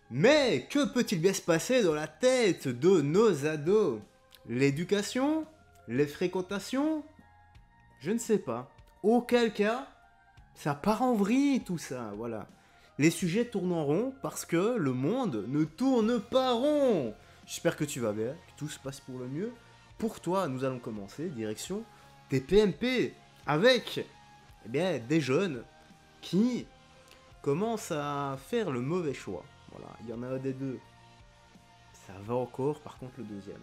Mais que peut-il bien se passer dans la tête de nos ados? L'éducation? Les fréquentations? Je ne sais pas. Auquel cas, ça part en vrille tout ça, voilà. Les sujets tournent en rond parce que le monde ne tourne pas rond. J'espère que tu vas bien, que tout se passe pour le mieux. Pour toi, nous allons commencer direction des PMP avec des jeunes qui commencent à faire le mauvais choix. Voilà, il y en a un des deux. Ça va encore, par contre le deuxième.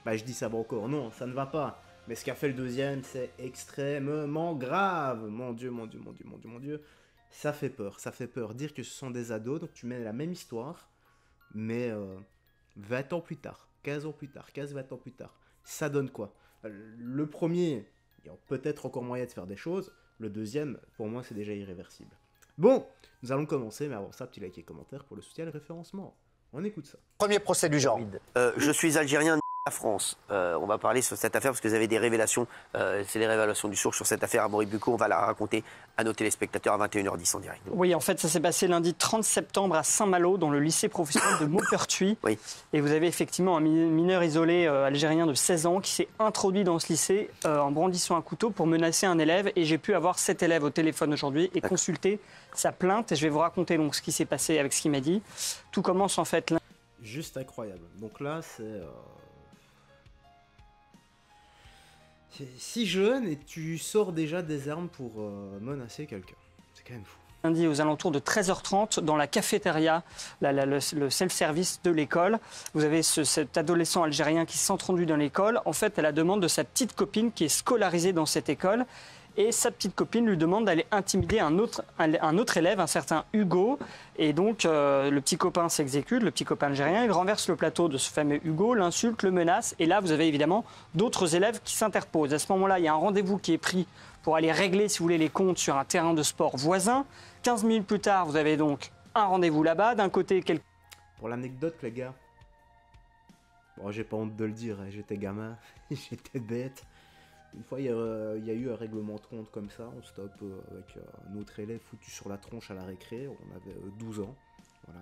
Bah je dis ça va encore, non, ça ne va pas. Mais ce qu'a fait le deuxième, c'est extrêmement grave. Mon Dieu, mon Dieu, mon Dieu, mon Dieu, mon Dieu. Ça fait peur, ça fait peur. Dire que ce sont des ados, donc tu mets la même histoire, mais 20 ans plus tard, 15 ans plus tard, 15-20 ans plus tard. Ça donne quoi? Le premier, il y a peut-être encore moyen de faire des choses. Le deuxième, pour moi, c'est déjà irréversible. Bon, nous allons commencer, mais avant ça, petit like et commentaire pour le soutien et le référencement. On écoute ça. Premier procès du genre. Je suis algérien, la France. On va parler sur cette affaire parce que vous avez des révélations. C'est les révélations du sourd sur cette affaire à Moribuco. On va la raconter à nos téléspectateurs à 21h10 en direct. Oui, en fait, ça s'est passé lundi 30 septembre à Saint-Malo, dans le lycée professionnel de Maupertuis. Oui. Et vous avez effectivement un mineur isolé algérien de 16 ans qui s'est introduit dans ce lycée en brandissant un couteau pour menacer un élève. Et j'ai pu avoir cet élève au téléphone aujourd'hui et consulter sa plainte. Et je vais vous raconter donc ce qui s'est passé avec ce qu'il m'a dit. Tout commence en fait... Juste incroyable. Donc là, c'est si jeune et tu sors déjà des armes pour menacer quelqu'un. C'est quand même fou. Lundi aux alentours de 13h30 dans la cafétéria, le self-service de l'école. Vous avez cet adolescent algérien qui s'introduit dans l'école, en fait à la demande de sa petite copine qui est scolarisée dans cette école. Et sa petite copine lui demande d'aller intimider un autre élève, un certain Hugo. Et donc, le petit copain s'exécute, le petit copain algérien. Il renverse le plateau de ce fameux Hugo, l'insulte, le menace. Et là, vous avez évidemment d'autres élèves qui s'interposent. À ce moment-là, il y a un rendez-vous qui est pris pour aller régler, si vous voulez, les comptes sur un terrain de sport voisin. 15 minutes plus tard, vous avez donc un rendez-vous là-bas. D'un côté, Pour l'anecdote, les gars. Bon, j'ai pas honte de le dire, hein, j'étais gamin, j'étais bête. Une fois, il y a eu un règlement de compte comme ça. On s'était avec un autre élève foutu sur la tronche à la récré. On avait 12 ans. Voilà.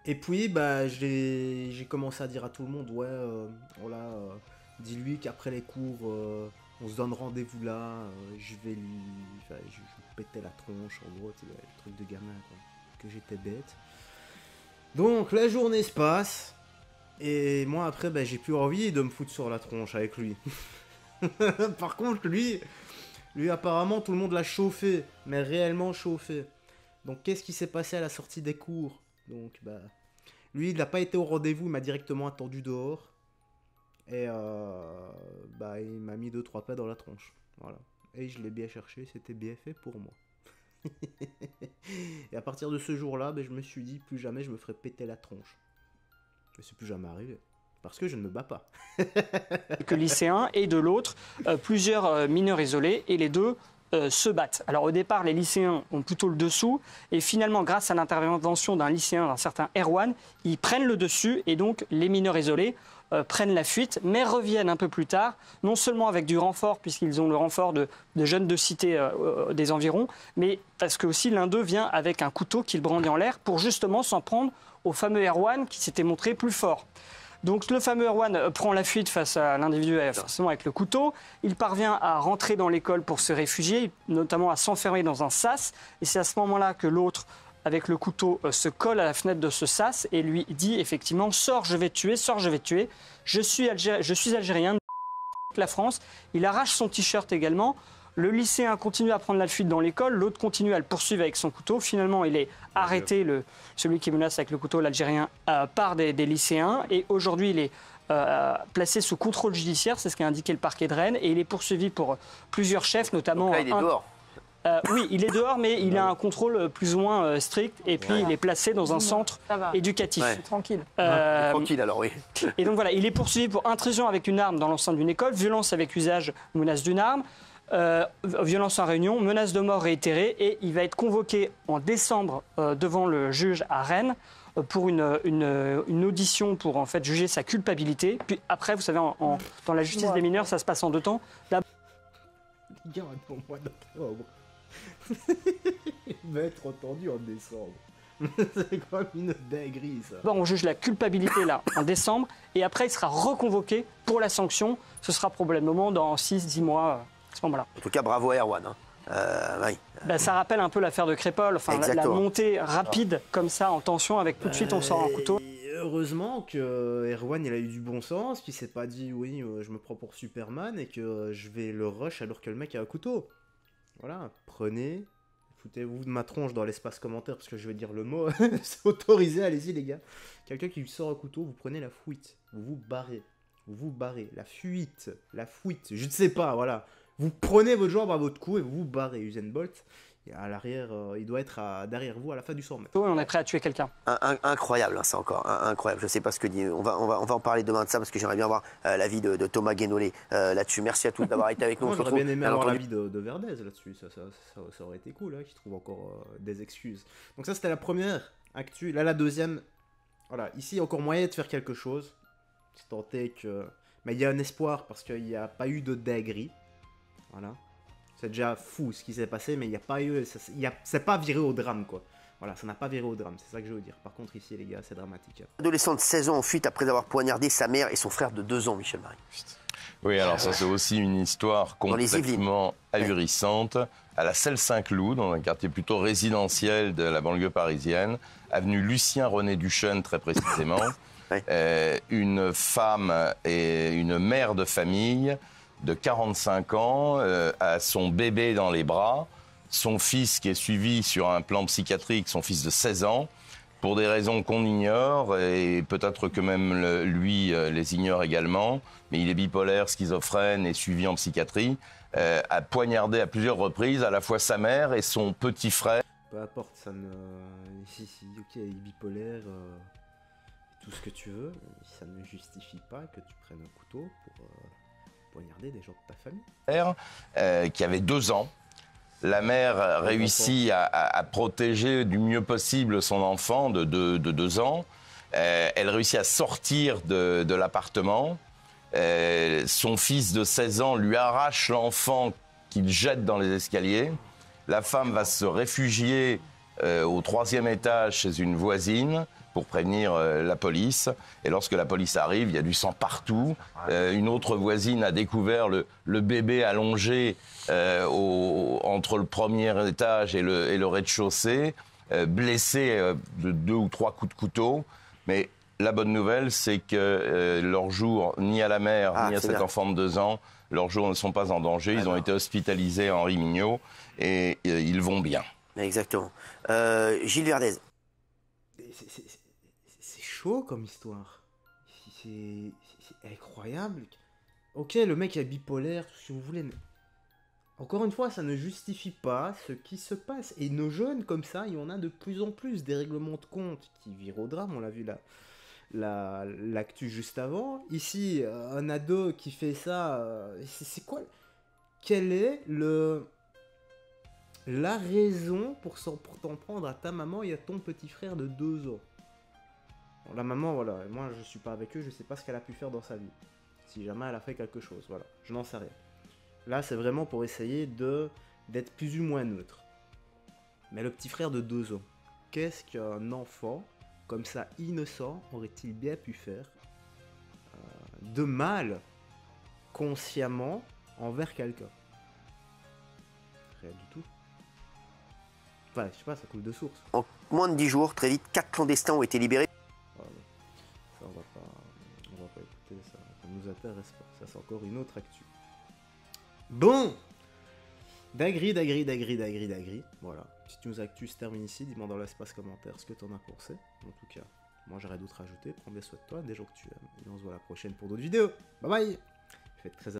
Et puis, j'ai commencé à dire à tout le monde, ouais, voilà, dis-lui qu'après les cours, on se donne rendez-vous là. Je vais lui péter la tronche, en gros, c'est le truc de gamin, quoi. Que j'étais bête. Donc, la journée se passe. Et moi, après, j'ai plus envie de me foutre sur la tronche avec lui. Par contre, lui, apparemment, tout le monde l'a chauffé, mais réellement chauffé. Donc, qu'est-ce qui s'est passé à la sortie des cours? Donc, lui, il n'a pas été au rendez-vous, il m'a directement attendu dehors. Et, il m'a mis 2-3 pas dans la tronche. Voilà. Et je l'ai bien cherché, c'était bien fait pour moi. Et à partir de ce jour-là, je me suis dit, plus jamais je me ferai péter la tronche. Mais c'est plus jamais arrivé. Parce que je ne me bats pas. que lycéens et de l'autre, plusieurs mineurs isolés et les deux se battent. Alors au départ, les lycéens ont plutôt le dessous et finalement, grâce à l'intervention d'un lycéen, d'un certain Erwan, ils prennent le dessus et donc les mineurs isolés prennent la fuite, mais reviennent un peu plus tard, non seulement avec du renfort, puisqu'ils ont le renfort de jeunes de cité des environs, mais parce que aussi l'un d'eux vient avec un couteau qu'il brandit en l'air pour justement s'en prendre au fameux Erwan qui s'était montré plus fort. Donc le fameux Erwan prend la fuite face à l'individu, forcément avec le couteau. Il parvient à rentrer dans l'école pour se réfugier, notamment à s'enfermer dans un sas. Et c'est à ce moment-là que l'autre, avec le couteau, se colle à la fenêtre de ce sas et lui dit effectivement « Sors, je vais te tuer, sors, je vais te tuer. Je suis algérien, la France ». Il arrache son t-shirt également. Le lycéen continue à prendre la fuite dans l'école, l'autre continue à le poursuivre avec son couteau. Finalement, il est arrêté, celui qui menace avec le couteau, l'Algérien, par des lycéens. Et aujourd'hui, il est placé sous contrôle judiciaire, c'est ce qu'a indiqué le parquet de Rennes. Et il est poursuivi pour plusieurs chefs, notamment... Donc là, il est dehors. Oui, il est dehors, mais il a un contrôle plus ou moins strict. Et puis, il est placé dans un centre éducatif. Ouais. Tranquille. Tranquille alors, oui. Et donc voilà, il est poursuivi pour intrusion avec une arme dans l'enceinte d'une école, violence avec usage ou menace d'une arme, violence en réunion, menace de mort réitérée, et il va être convoqué en décembre devant le juge à Rennes pour une audition pour en fait juger sa culpabilité. Puis après, vous savez, dans la justice des mineurs, ça se passe en 2 temps. Les gars, au mois d'octobre. Il va être entendu en décembre. C'est comme une dinguerie, ça. Bon, on juge la culpabilité là en décembre et après il sera reconvoqué pour la sanction. Ce sera probablement dans 6-10 mois à ce moment-là. En tout cas, bravo à Erwan. Hein. Oui. Ben, ça rappelle un peu l'affaire de Crépol, enfin la montée rapide comme ça en tension avec tout de suite on sort un couteau. Et heureusement que Erwan il a eu du bon sens, qu'il s'est pas dit oui je me prends pour Superman et que je vais le rush alors que le mec a un couteau. Voilà, prenez, foutez-vous de ma tronche dans l'espace commentaire parce que je vais dire le mot, c'est autorisé, allez-y les gars. Quelqu'un qui lui sort un couteau, vous prenez la fuite, vous vous barrez, la fuite, je ne sais pas, voilà. Vous prenez votre jambe à votre cou et vous vous barrez. Usain Bolt, à l'arrière, il doit être derrière vous à la fin du 100 mètres. On est prêt à tuer quelqu'un. Incroyable, hein, ça encore, incroyable. Je ne sais pas ce que dit. On va en parler demain de ça parce que j'aimerais bien voir l'avis de Thomas Guénolé là-dessus. Merci à tous d'avoir été avec nous. Moi, j'aurais bien aimé avoir l'avis de Verdez là-dessus. Ça aurait été cool, hein, qui trouve encore des excuses. Donc ça, c'était la première actu. Là, la deuxième. Voilà, ici, encore moyen de faire quelque chose. C'est tenté que... Mais il y a un espoir parce qu'il n'y a pas eu de dinguerie. Voilà. C'est déjà fou ce qui s'est passé, mais il n'y a pas eu... C'est pas viré au drame, quoi. Voilà, ça n'a pas viré au drame, c'est ça que je veux dire. Par contre, ici, les gars, c'est dramatique. Hein. Adolescent de 16 ans en fuite après avoir poignardé sa mère et son frère de 2 ans, Michel Marie. Oui, alors ça, c'est aussi une histoire complètement ahurissante. À la Selle-Saint-Cloud, dans un quartier plutôt résidentiel de la banlieue parisienne, avenue Lucien-René Duchesne, très précisément. Une femme et une mère de famille de 45 ans a son bébé dans les bras, son fils qui est suivi sur un plan psychiatrique, son fils de 16 ans, pour des raisons qu'on ignore, et peut-être que même lui les ignore également, mais il est bipolaire, schizophrène et suivi en psychiatrie, a poignardé à plusieurs reprises à la fois sa mère et son petit frère. Peu importe, ça ne... Si, ok, il est bipolaire, tout ce que tu veux, ça ne justifie pas que tu prennes un couteau pour... poignarder des gens de ta famille. Qui avait 2 ans. La mère réussit à protéger du mieux possible son enfant de 2 ans. Elle réussit à sortir de l'appartement. Son fils de 16 ans lui arrache l'enfant qu'il jette dans les escaliers. La femme va se réfugier au 3e étage chez une voisine pour prévenir la police. Et lorsque la police arrive, il y a du sang partout. Une autre voisine a découvert le bébé allongé entre le 1er étage et le rez-de-chaussée, blessé de 2 ou 3 coups de couteau. Mais la bonne nouvelle, c'est que leurs jours, ni à la mère, ni à cet enfant de 2 ans, leurs jours ne sont pas en danger. Ils ont été hospitalisés à Henri Mignot et ils vont bien. Exactement. Gilles Verdez. C'est chaud comme histoire. C'est incroyable. Ok, le mec est bipolaire, tout ce que vous voulez, mais... Encore une fois, ça ne justifie pas ce qui se passe. Et nos jeunes, comme ça, il y en a de plus en plus. Des règlements de compte qui virent au drame, on l'a vu l'actu juste avant. Ici, un ado qui fait ça, c'est quoi? Quelle est la raison pour t'en prendre à ta maman et à ton petit frère de 2 ans? Bon, la maman, voilà, moi je suis pas avec eux, je sais pas ce qu'elle a pu faire dans sa vie. Si jamais elle a fait quelque chose, voilà, je n'en sais rien. Là, c'est vraiment pour essayer d'être plus ou moins neutre. Mais le petit frère de 2 ans, qu'est-ce qu'un enfant, comme ça, innocent, aurait-il bien pu faire de mal, consciemment, envers quelqu'un? Rien du tout. Enfin, je sais pas, ça coule de source. En moins de 10 jours, très vite, 4 clandestins ont été libérés. Ça, on va pas écouter, ça nous intéresse pas. Ça, c'est encore une autre actu. Bon, d'agri. Voilà, petite news actu se termine ici. Dis-moi dans l'espace commentaire ce que t'en as pensé. En tout cas, moi j'aurais d'autres à ajouter. Prends bien soin de toi, des gens que tu aimes. Et on se voit la prochaine pour d'autres vidéos. Bye bye. Faites très